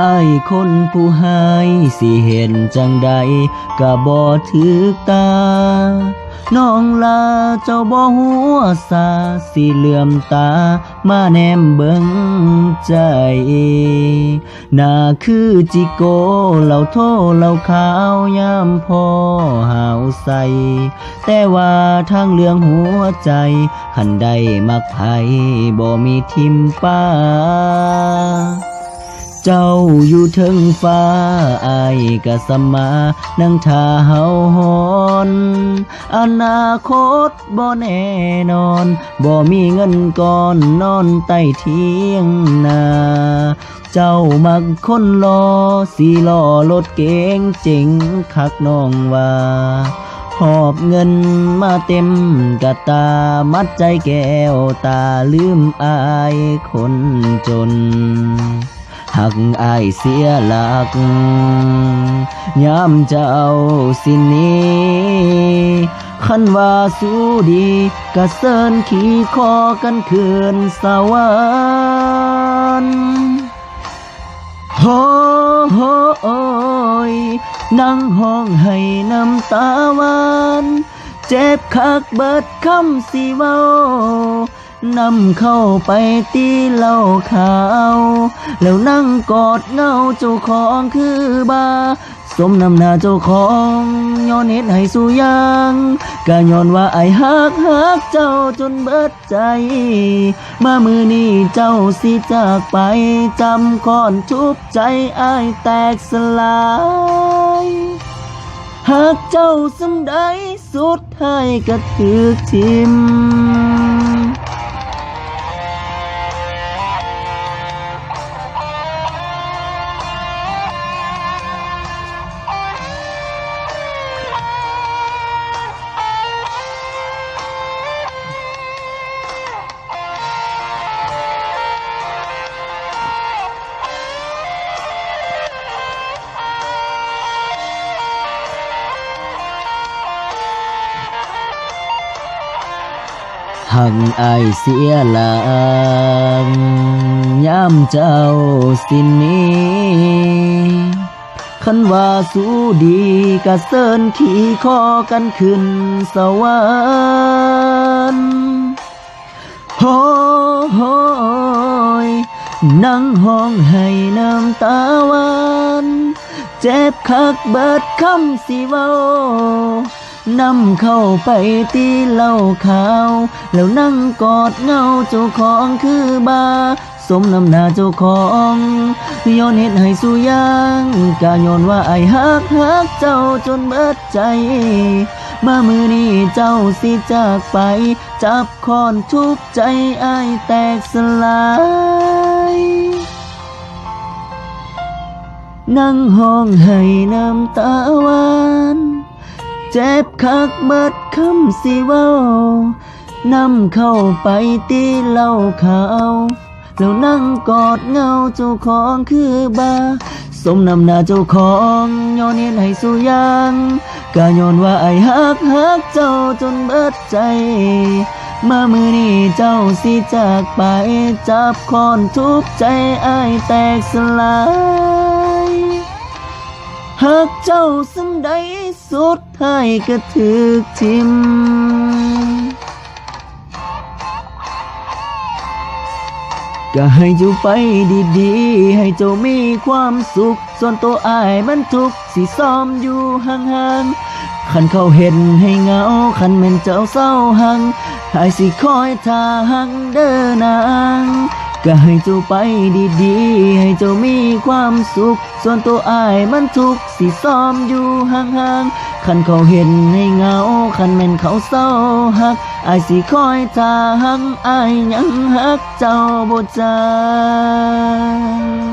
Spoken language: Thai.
อ้ายคนผู้ให้สิเห็นจังใดก็บ่ถึกตาน้องลาเจ้าบ่หัวซาสิเหลื่อมตามาแนมเบิ่งใจน่าคือจิโกเหล่าโทเหล่าขาวยามพ่อหาวใส่แต่ว่าทางเรื่องหัวใจคันใดมักไผบ่มีทิมป้าเจ้าอยู่เทิงฟ้าอ้ายก็สมานั่งท่าเฮาหอนอนาคตบ่แน่นอนบ่มีเงินก่อนนอนใต้เทียงนาเจ้ามักคนรอสิล้อรถเก๋งเจ๋งคักน้องว่าหอบเงินมาเต็มกะตามัดใจแก้วตาลืมอายคนจนหักอายเสียหลักยามเจ้าสิหนี้คันว่าสู้ดีกะเซินขี่คอกันคืนสวรรค์โฮโฮโอยนั่งห้องให้น้ำตาหวานเจ็บคักเบิดคำสิเว้านำเข้าไปตีเหล้าขาวแล้วนั่งกอดเงาเจ้าของคือบาสมนำหน้าเจ้าของย้อนเหตุให้สู่ยังก็ย้อนว่าไอ้ฮักเจ้าจนเบิดใจมามือนี้เจ้าสิจากไปจำก่อนทุบใจอ้ายแตกสลายหากเจ้าสำใดสุดท้ายก็ถูกทิ่มหักอายเสียหลักยามเจ้าสิหนี้คันว่าสู้ดีกะเซินขี่คอกันขึ้นสวรรค์โฮโฮยนั่งห้องให้น้ำตาหวานเจ็บคักเบิดคำสิเว้านำเข้าไปตีเหล้าขาวแล้วนั่งกอดเงาเจ้าของคือบาสมนำหน้าเจ้าของย้อนเหตุให้สู่ยังกะย้อนว่าไอ้ฮักเจ้าจนเบิดใจมามือนี้เจ้าสิจากไปจับค้อนทุบใจอ้ายแตกสลายนั่งห้องให้น้ำตาหวานเจ็บคักเบิดคำสิเว้านำเข้าไปตีเหล้าขาวแล้วนั่งกอดเงาเจ้าของคือบาสมนำหน้าเจ้าของย้อนเหตุให้สู่ยังก็ย้อนว่าไอ้ฮักเจ้าจนเบิดใจมามือนี้เจ้าสิจากไปจับค้อนทุบใจอ้ายแตกสลายหากเจ้าสำใดสุดท้ายก็ถูกทิ่มก็ให้เจ้าไปดีๆให้เจ้ามีความสุขส่วนตัวอ้ายมันทุกข์สิซ้อมอยู่ห่างๆคันเขาเห็นให้เหงาคันแม่นเจ้าเศร้าหังอ้ายสิคอยท่าหังเด้อนางก็ให้เจ้าไปดีๆให้เจ้ามีความสุขส่วนตัวอ้ายมันทุกข์สิซ้อมอยู่ห่างๆคันเขาเห็นให้เหงาคันแม่นเขาเศร้าหักอ้ายสิคอยท่าหังอ้ายยังหักเจ้าบ่จาง